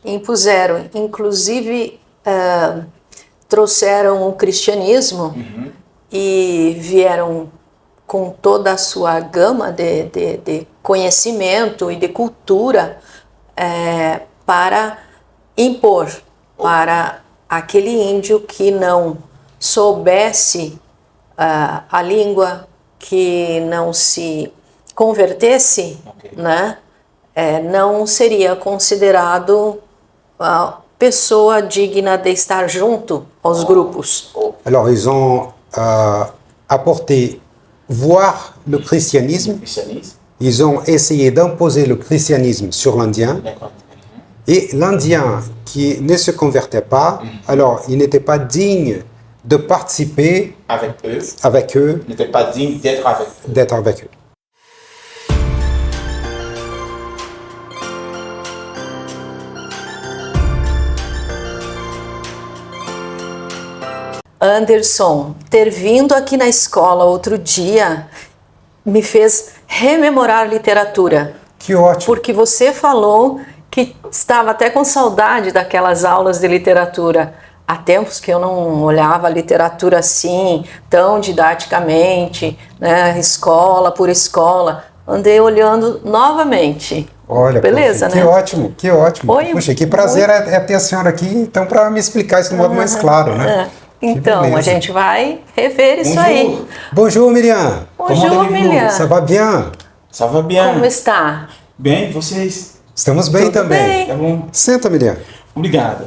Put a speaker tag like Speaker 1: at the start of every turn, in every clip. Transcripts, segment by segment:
Speaker 1: impuseram, inclusive trouxeram o cristianismo e vieram com toda a sua gama de conhecimento e de cultura para impor para aquele índio que não soubesse a língua, que não se convertesse, né, não seria considerado pessoa digna de estar junto aos grupos.
Speaker 2: Alors, ils ont apporté voir le christianisme. Ils ont essayé d'imposer le christianisme sur l'Indien. Et l'Indien qui ne se convertait pas, alors il n'était pas digne de participer avec eux,
Speaker 3: n'était pas digne
Speaker 2: d'être avec eux.
Speaker 1: Anderson, ter vindo aqui na escola outro dia me fez rememorar literatura.
Speaker 2: Que ótimo!
Speaker 1: Porque você falou que estava até com saudade daquelas aulas de literatura. Há tempos que eu não olhava a literatura assim, tão didaticamente, né, escola por escola. Andei olhando novamente.
Speaker 2: Olha,
Speaker 1: beleza,
Speaker 2: prof,
Speaker 1: né?
Speaker 2: Que ótimo.
Speaker 1: Oi,
Speaker 2: puxa, que prazer é ter a senhora aqui, então, para me explicar isso de modo mais claro, né?
Speaker 1: Então, a gente vai rever isso aí.
Speaker 2: Bonjour, Miriam.
Speaker 1: Bonjour, Miriam.
Speaker 2: Ça va bien?
Speaker 3: Ça va bien.
Speaker 1: Como está?
Speaker 3: Bem, vocês?
Speaker 2: Estamos bem também.
Speaker 3: Tá bom.
Speaker 2: Senta, Miriam.
Speaker 3: Obrigado.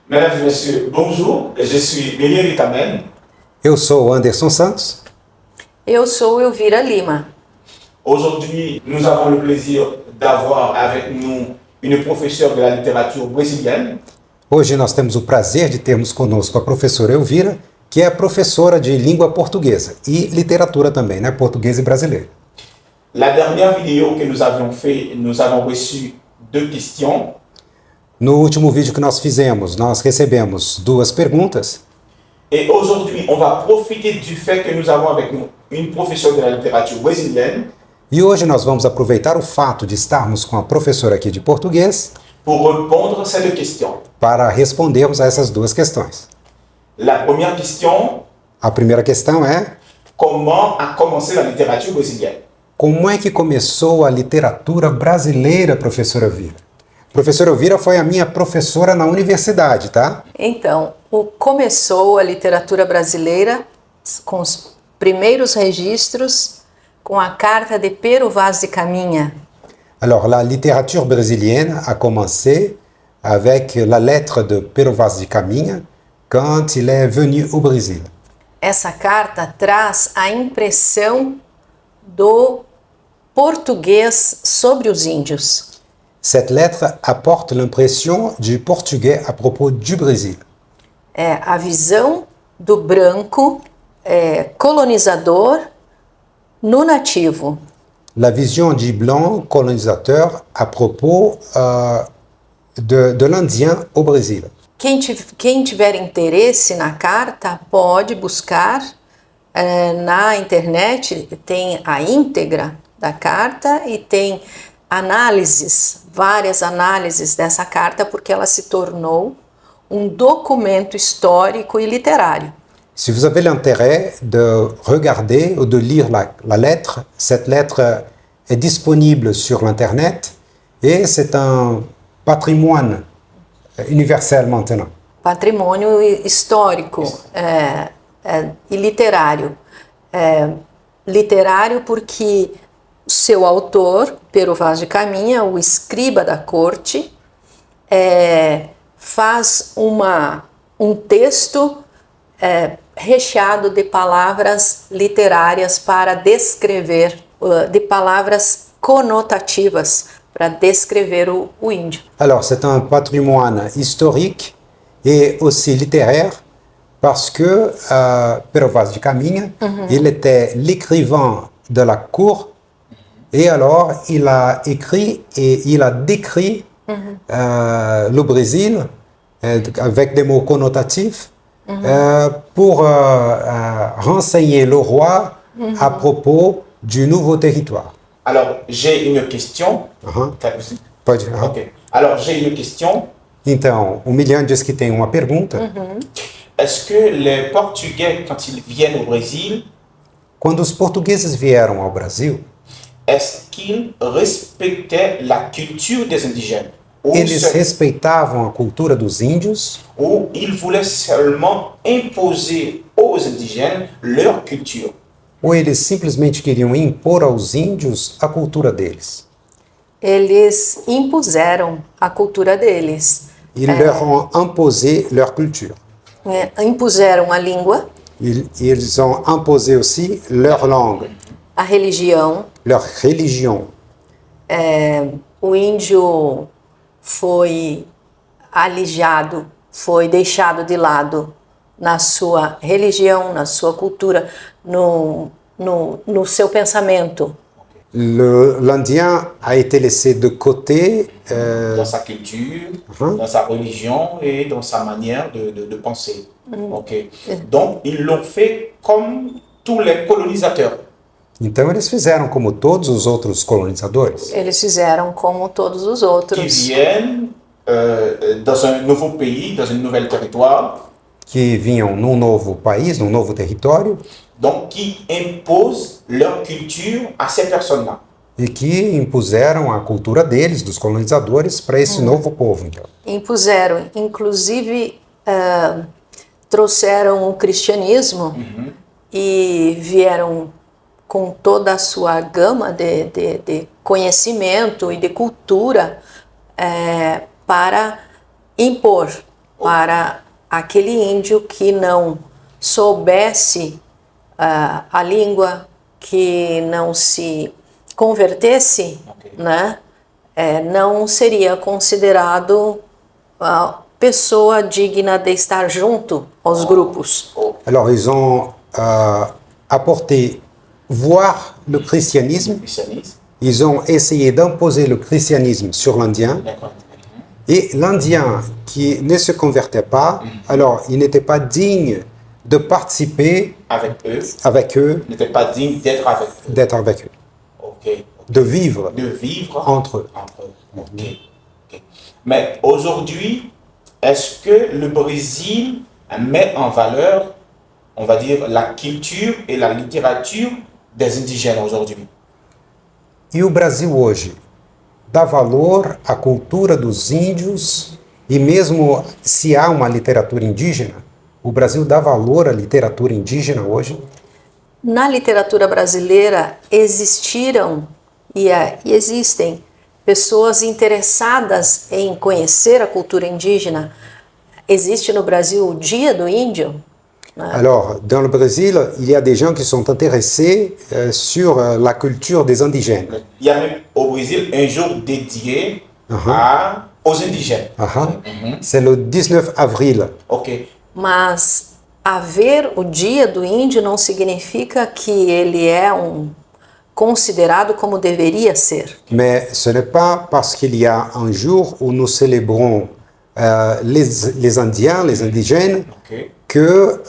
Speaker 3: Mesdames et messieurs, bonjour. Je suis Miriam Itamen.
Speaker 2: Eu sou Anderson Santos.
Speaker 1: Eu sou Elvira Lima.
Speaker 3: Aujourd'hui, nous avons le plaisir d'avoir avec nous une professeure de la littérature brésilienne.
Speaker 2: Hoje nós temos o prazer de termos conosco a professora Elvira, que é professora de língua portuguesa e literatura também, né? Português e brasileiro.
Speaker 3: La dernière vidéo que nous avions fait, nous avons reçu 2 questions.
Speaker 2: No último vídeo que nós fizemos, nós recebemos 2 perguntas.
Speaker 3: Et aujourd'hui, on va profiter du fait que nous avons avec nous une professeure de la littérature brésilienne.
Speaker 2: E hoje nós vamos aproveitar o fato de estarmos com a professora aqui de português
Speaker 3: pour répondre à ces 2 questions.
Speaker 2: Para respondermos a essas 2 questões.
Speaker 3: La première question.
Speaker 2: A primeira questão é:
Speaker 3: comment a commencé la littérature brésilienne?
Speaker 2: Como é que começou a literatura brasileira, professora Elvira? Professora Elvira foi a minha professora na universidade, tá?
Speaker 1: Então, começou a literatura brasileira com os primeiros registros com a carta de Pero Vaz de Caminha.
Speaker 2: Alors, la littérature brésilienne a commencé avec la lettre de Pero Vaz de Caminha quand il est venu au Brésil.
Speaker 1: Essa carta traz a impressão do português sobre os índios.
Speaker 2: Cette lettre apporte l'impression du portugais à propos du Brésil.
Speaker 1: É a visão do branco colonizador no nativo.
Speaker 2: La vision du blanc colonisateur à propos de l'Indien au Brésil.
Speaker 1: Quem tiver interesse na carta pode buscar na internet, tem a íntegra da carta e tem várias análises dessa carta, porque ela se tornou um documento histórico e literário.
Speaker 2: Si vous avez l'intérêt de regarder ou de lire la lettre, cette lettre est disponible sur l'Internet et c'est un patrimoine universel maintenant.
Speaker 1: Patrimônio histórico e literário. Literário porque seu autor, Pero Vaz de Caminha, o escriba da corte, faz um texto recheado de palavras literárias para descrever, de palavras conotativas para descrever o índio.
Speaker 2: Alors, c'est un patrimoine historique et aussi littéraire parce que Pero Vaz de Caminha, il était l'écrivain de la cour et alors il a écrit et il a décrit le Brésil avec des mots connotatifs pour renseigner le roi à propos du nouveau territoire.
Speaker 3: Alors, j'ai une question.
Speaker 2: Pode.
Speaker 3: Ok. Alors, j'ai une question.
Speaker 2: Então, o Milian diz que tem uma pergunta.
Speaker 3: Est-ce que les Portugais, quand ils viennent au Brésil,
Speaker 2: Quando os portugueses vieram ao Brasil,
Speaker 3: est-ce qu'ils respectaient la culture des indigènes ou,
Speaker 2: eles respeitavam a cultura dos índios
Speaker 3: ou ils voulaient seulement imposer aux indigènes leur culture?
Speaker 2: ou eles simplesmente queriam impor aos índios a cultura deles?
Speaker 1: Eles impuseram a cultura deles.
Speaker 2: Ils leur ont imposé leur culture.
Speaker 1: Impuseram a língua,
Speaker 2: Ils ont imposé aussi leur langue,
Speaker 1: a religião.
Speaker 2: leur religion.
Speaker 1: O índio foi alijado, foi deixado de lado na sua religião, na sua cultura, no seu pensamento.
Speaker 2: L'Indien a été laissé de côté
Speaker 3: Dans sa culture, dans sa religion et dans sa manière de penser. Ok. Donc, ils l'ont fait comme tous les colonisateurs.
Speaker 2: Então eles fizeram como todos os outros colonizadores,
Speaker 1: Eles fizeram como todos os
Speaker 3: Qui
Speaker 1: outros,
Speaker 3: viennent dans un nouveau pays, dans un nouvel territoire,
Speaker 2: que vinham num novo país, num novo território,
Speaker 3: donc qui imposent leur culture à ces personnes-là.
Speaker 2: e que impuseram a cultura deles, dos colonizadores, para esse novo povo. Então.
Speaker 1: impuseram, inclusive trouxeram o cristianismo e vieram com toda a sua gama de conhecimento e de cultura para impor para aquele índio que não soubesse a língua, que não se convertesse, né, não seria considerado pessoa digna de estar junto aos grupos.
Speaker 2: Alors ils ont apporté voir le christianisme,
Speaker 3: Christianisme.
Speaker 2: ils ont essayé d'imposer le christianisme sur l'Indien,
Speaker 3: D'accord.
Speaker 2: et l'Indien qui ne se convertait pas, alors il n'était pas digne de participer
Speaker 3: Avec eux,
Speaker 2: avec eux,
Speaker 3: n'était pas digne d'être avec eux.
Speaker 2: d'être avec eux,
Speaker 3: Ok.
Speaker 2: de vivre
Speaker 3: De vivre
Speaker 2: entre eux.
Speaker 3: entre eux. Ok. Ok. Mais aujourd'hui, est-ce que le Brésil met en valeur, on va dire, la culture et la littérature des indigènes aujourd'hui?
Speaker 2: E o Brasil hoje dá valor à cultura dos índios, e mesmo se há uma literatura indígena, o Brasil dá valor à literatura indígena hoje?
Speaker 1: Na literatura brasileira existiram e existem pessoas interessadas em conhecer a cultura indígena. Existe no Brasil o Dia do Índio?
Speaker 2: Alors, dans le Brésil, il y a des gens qui sont intéressés sur la culture des indigènes.
Speaker 3: Il y a même au Brésil un jour dédié aux indigènes.
Speaker 2: C'est le 19 avril.
Speaker 3: Ok.
Speaker 1: Mas haver o Dia do Índio não significa que ele é considerado como deveria ser.
Speaker 2: Mais ce n'est pas parce qu'il y a un jour où nous célébrons les Indiens, les indigènes,
Speaker 3: Ok.
Speaker 2: que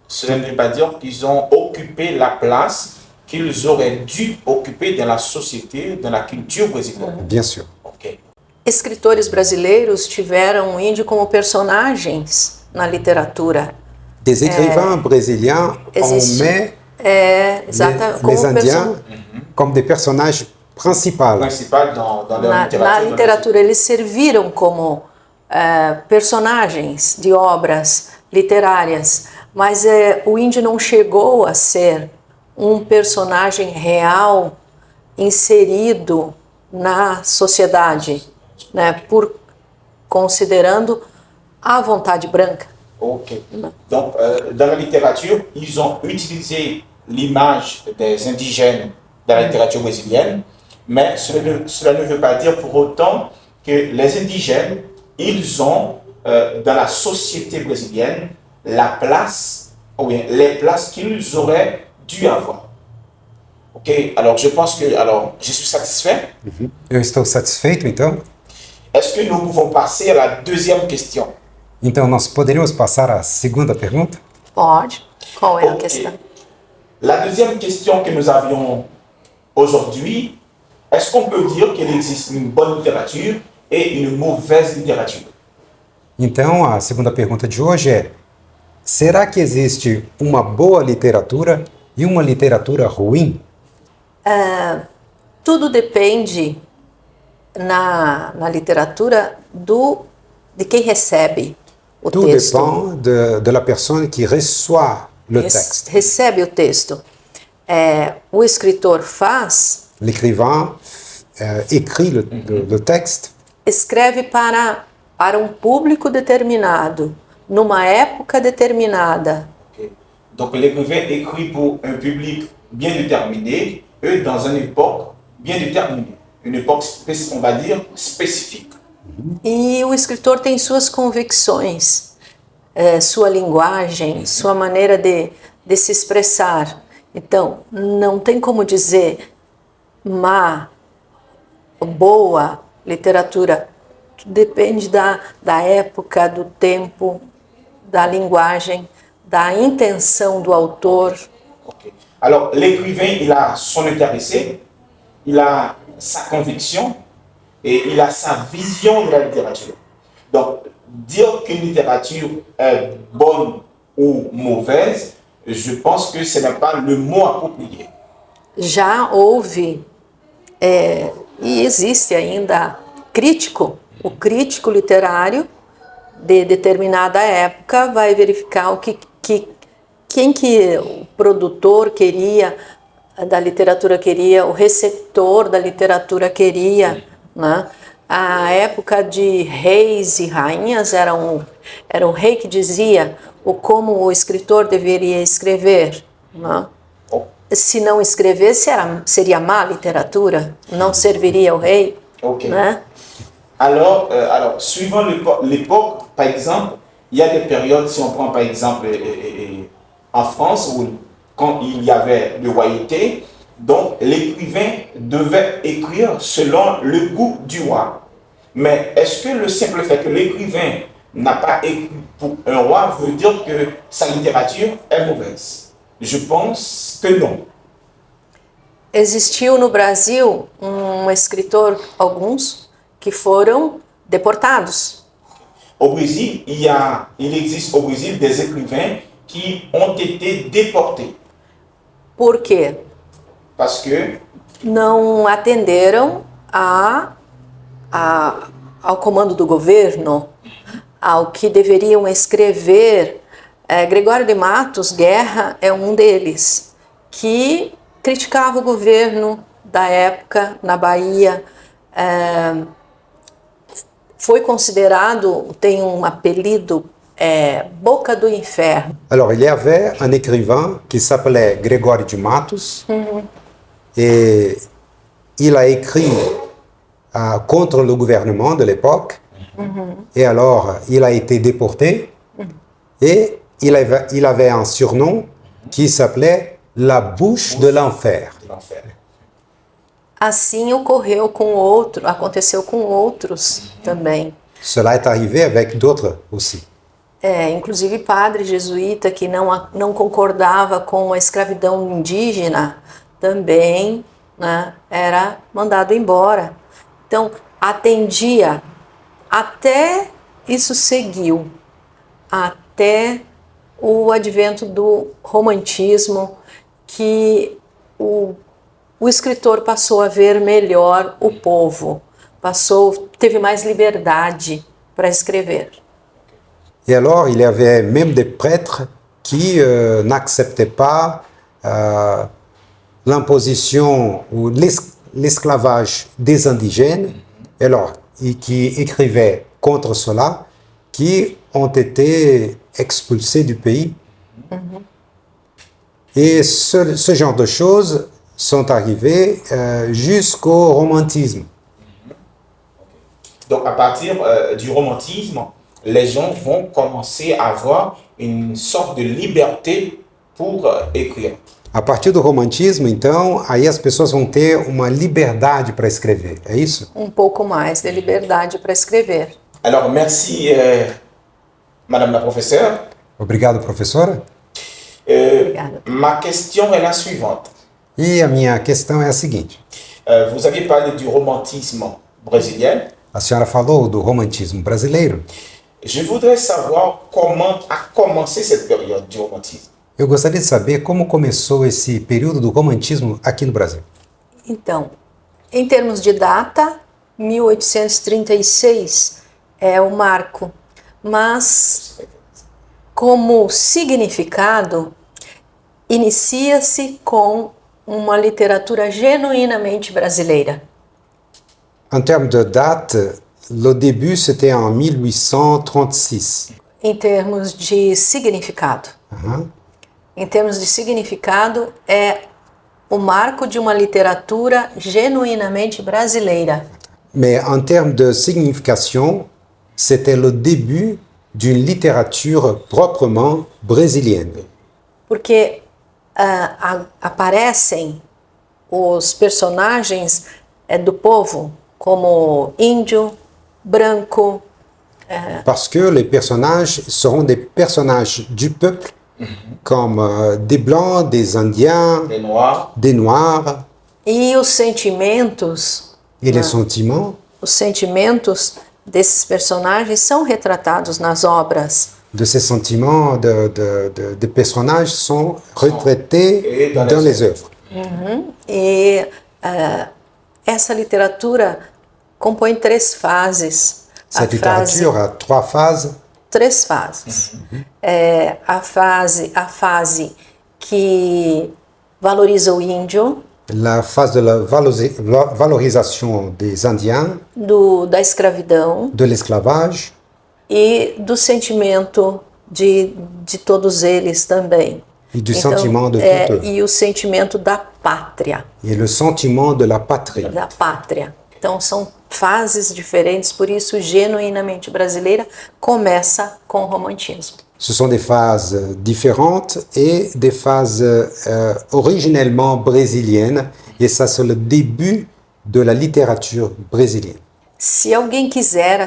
Speaker 3: Cela ne veut pas dire qu'ils ont occupé la place qu'ils auraient dû occuper dans la société, dans la culture brésilienne.
Speaker 2: bien sûr.
Speaker 3: Ok.
Speaker 1: Escritores brasileiros tiveram o índio como personagens na literatura.
Speaker 2: Des écrivains brésiliens ont
Speaker 1: existe-
Speaker 2: mis les Indiens comme des personnages principaux.
Speaker 3: Principal dans leur
Speaker 1: Na
Speaker 3: littérature.
Speaker 1: literatura, eles serviram como personagens de obras literárias, mas o índio não chegou a ser um personagem real inserido na sociedade, né, considerando a vontade branca.
Speaker 3: Ok. Donc, dans la littérature, ils ont utilisé l'image des indigènes dans la littérature brésilienne, mais cela ne veut pas dire pour autant que les indigènes, ils ont dans la société brésilienne la place, ou bien les places qu'ils auraient dû avoir. Ok, alors je pense que, alors, je suis satisfait.
Speaker 2: Eu estou satisfeito, então?
Speaker 3: Est-ce que nous pouvons passer à la deuxième question?
Speaker 2: Então, nós poderíamos passar à segunda pergunta?
Speaker 1: Pode. Qual é a
Speaker 3: Ok.
Speaker 1: questão?
Speaker 3: La deuxième question que nous avions aujourd'hui, est-ce qu'on peut dire qu'il existe une bonne littérature et une mauvaise littérature?
Speaker 2: Então, a segunda pergunta de hoje é: será que existe uma boa literatura e uma literatura ruim?
Speaker 1: Tudo depende na literatura de quem recebe o
Speaker 2: Tout
Speaker 1: texto.
Speaker 2: dépend de la personne qui reçoit le texte.
Speaker 1: Recebe o texto. O escritor faz,
Speaker 2: L'écrivain écrit le texte,
Speaker 1: escreve para um público determinado, numa época determinada.
Speaker 3: Ok. Donc l'écrivain écrit pour un public bien déterminé, et dans une époque bien déterminée. Une époque, on va dire, spécifique.
Speaker 1: E o escritor tem suas convicções, sua linguagem, sua maneira de se expressar. Então, não tem como dizer má, boa literatura. Depende da época, do tempo, da linguagem, da intenção do autor.
Speaker 3: Okay. Alors, l'écrivain, il a son intéressé, il a sa conviction et il a sa vision de la littérature. Donc, dire qu'une littérature est bonne ou mauvaise, je pense que ce n'est pas le mot approprié.
Speaker 1: Já houve, e existe ainda, o crítico literário de determinada época vai verificar quem que o produtor queria, da literatura queria, o receptor da literatura queria, né? A época de reis e rainhas era o rei que dizia como o escritor deveria escrever, né? Se não escrevesse, seria má literatura, não serviria ao rei,
Speaker 3: Ok.
Speaker 1: né?
Speaker 3: Alors, suivant l'époque, par exemple, il y a des périodes, si on prend par exemple en France, où quand il y avait le royauté, donc l'écrivain devait écrire selon le goût du roi. Mais est-ce que le simple fait que l'écrivain n'a pas écrit pour un roi veut dire que sa littérature est mauvaise? Je pense que non.
Speaker 1: Existiu no Brasil escritor, alguns, que foram deportados.
Speaker 3: Au Brésil, il existe au Brésil des écrivains qui ont été déportés.
Speaker 1: Por quê?
Speaker 3: Parce que
Speaker 1: Não atenderam ao comando do governo, ao que deveriam escrever. Gregório de Matos Guerra é um deles, que criticava o governo da época na Bahia. Foi considerado, tem um apelido, Boca do Inferno.
Speaker 2: Alors, il y avait un écrivain qui s'appelait Grégoire de Matos et il a écrit contre le gouvernement de l'époque et alors il a été déporté et il avait un surnom qui s'appelait la bouche de l'enfer.
Speaker 1: Assim aconteceu com outros também.
Speaker 2: Cela est arrivé avec d'autres aussi.
Speaker 1: Inclusive padre jesuíta que não concordava com a escravidão indígena também, né, era mandado embora. Então, atendia, até isso seguiu, até o advento do romantismo, que o escritor passou a ver melhor o povo, teve mais liberdade para escrever.
Speaker 2: Et alors, il y avait même des prêtres qui n'acceptaient pas l'imposition ou l'esclavage des indigènes, et alors, et qui écrivaient contre cela, qui ont été expulsés du pays. Et ce genre de choses sont arrivées jusqu'au romantisme.
Speaker 3: Donc à partir du romantisme, les gens vont commencer à avoir une sorte de liberté pour écrire.
Speaker 2: A partir do romantismo, então, aí as pessoas vão ter uma liberdade para escrever, é isso?
Speaker 1: Um pouco mais de liberdade para escrever.
Speaker 3: Alors merci Madame la professeure.
Speaker 2: Obrigado, professora.
Speaker 3: Ma question est la suivante.
Speaker 2: E a minha questão é a seguinte.
Speaker 3: Vous aviez parlé du romantisme brésilien.
Speaker 2: A senhora falou do romantismo brasileiro.
Speaker 3: Je voudrais savoir comment a commencé cette période du romantisme.
Speaker 2: Eu gostaria de saber como começou esse período do romantismo aqui no Brasil.
Speaker 1: Então, em termos de data, 1836 é o marco, mas como significado, inicia-se com uma literatura genuinamente brasileira.
Speaker 2: En termes de date, le début c'était en 1836.
Speaker 1: Em termos de significado.
Speaker 2: Uhum.
Speaker 1: Em termos de significado, é o marco de uma literatura genuinamente brasileira.
Speaker 2: Mais en termes de signification, c'était le début d'une littérature proprement brésilienne.
Speaker 1: Porque aparecem os personagens do povo, como índio, branco.
Speaker 2: Parce que les personnages seront des personnages du peuple, comme des blancs, des indiens,
Speaker 3: Des Noirs.
Speaker 1: E os sentimentos,
Speaker 2: et les sentiments
Speaker 1: os sentimentos desses personagens são retratados nas obras.
Speaker 2: de ces sentiments des personnages sont retraités
Speaker 3: Et dans
Speaker 2: dans
Speaker 3: les
Speaker 2: les œuvres.
Speaker 1: E essa literatura compõe três fases.
Speaker 2: Cette littérature a trois phases.
Speaker 1: Três fases. A fase que valoriza o índio,
Speaker 2: La phase de la valorisation des Indiens,
Speaker 1: da escravidão
Speaker 2: de l'esclavage,
Speaker 1: e do sentimento de todos eles também.
Speaker 2: et du sentiment de tout eux.
Speaker 1: E o sentimento da pátria.
Speaker 2: Et le sentiment de la patrie.
Speaker 1: Da pátria. Então são fases diferentes, por isso genuinamente brasileira começa com o romantismo.
Speaker 2: Ce sont des phases différentes et des phases originellement brésiliennes. Et ça, c'est le début de la littérature brésilienne.
Speaker 1: Se alguém quiser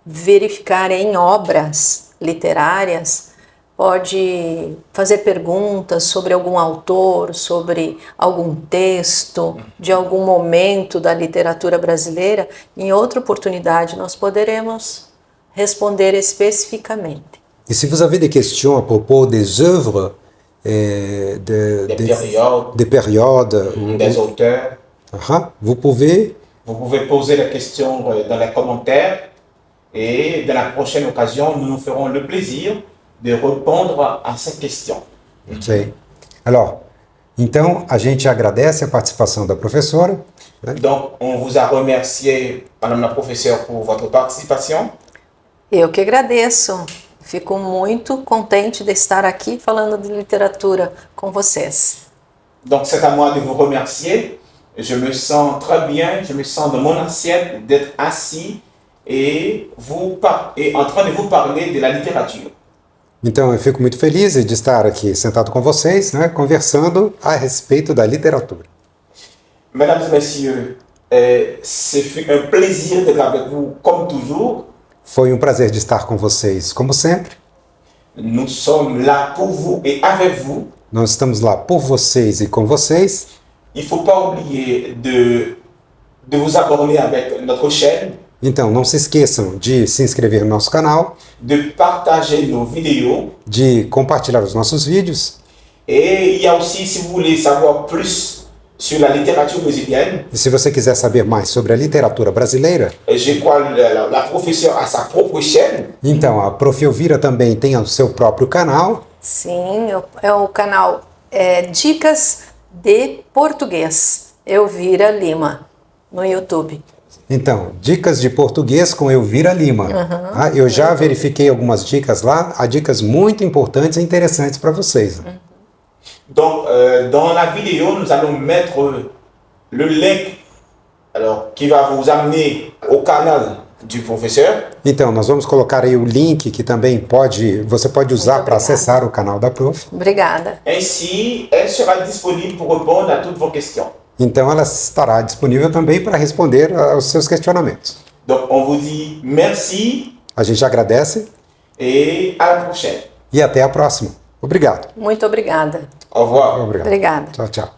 Speaker 1: verificar em obras literárias, pode fazer perguntas sobre algum autor, sobre algum texto, de algum momento da literatura brasileira. Em outra oportunidade, nós poderemos responder especificamente.
Speaker 2: Et si vous avez des questions à propos des œuvres, des périodes,
Speaker 3: Des auteurs,
Speaker 2: vous pouvez
Speaker 3: vous pouvez poser la question dans les commentaires et dans la prochaine occasion, nous nous ferons le plaisir de répondre à ces questions.
Speaker 2: Ok. Alors, então, a gente agradece a participação da professora. Né?
Speaker 3: Donc, on vous a remercié, Madame la professeure, pour votre participation.
Speaker 1: Eu que agradeço. Fico muito contente de estar aqui falando de literatura com vocês.
Speaker 3: Donc, c'est à moi de vous remercier. Je me sens très bien, je me sens dans mon assiette d'être assis et en train de vous parler de la littérature.
Speaker 2: Então, eu fico muito feliz de estar aqui sentado com vocês, né, conversando a respeito da literatura.
Speaker 3: Mesdames et messieurs, c'est un plaisir d'être avec vous comme toujours.
Speaker 2: Foi um prazer de estar com vocês, como sempre.
Speaker 3: Nous sommes là pour vous et avec vous.
Speaker 2: Nós estamos lá por vocês e com vocês.
Speaker 3: Il ne faut pas oublier de vous abonner avec notre chaîne,
Speaker 2: Então, não se esqueçam de se inscrever no nosso canal,
Speaker 3: de partager nos vidéos.
Speaker 2: de compartilhar os nossos vídeos.
Speaker 3: Et il y a aussi, si vous voulez savoir plus sur la littérature brésilienne,
Speaker 2: E se você quiser saber mais sobre a literatura brasileira,
Speaker 3: je crois que la professeure a sa propre chaîne.
Speaker 2: então a Prof. Elvira também tem o seu próprio canal.
Speaker 1: Sim, é o canal Dicas de Português, Elvira Lima, no YouTube.
Speaker 2: Então, dicas de português com Elvira Lima. Ah, eu já verifiquei algumas dicas lá, há dicas muito importantes e interessantes para vocês.
Speaker 3: Donc, dans la vidéo, nous allons mettre le link qui va vous amener au canal du professeur.
Speaker 2: Então, nós vamos colocar aí o link que também você pode usar para acessar o canal da Prof.
Speaker 1: Obrigada.
Speaker 3: Ainsi, elle sera disponible pour répondre à toutes vos questions.
Speaker 2: Então, ela estará disponível também para responder aos seus questionamentos.
Speaker 3: Donc, on vous dit merci
Speaker 2: A gente agradece
Speaker 3: et à la prochaine.
Speaker 2: e até a próxima. Obrigado.
Speaker 1: Muito obrigada.
Speaker 3: Au revoir.
Speaker 2: Obrigado.
Speaker 1: Obrigada.
Speaker 2: Tchau, tchau.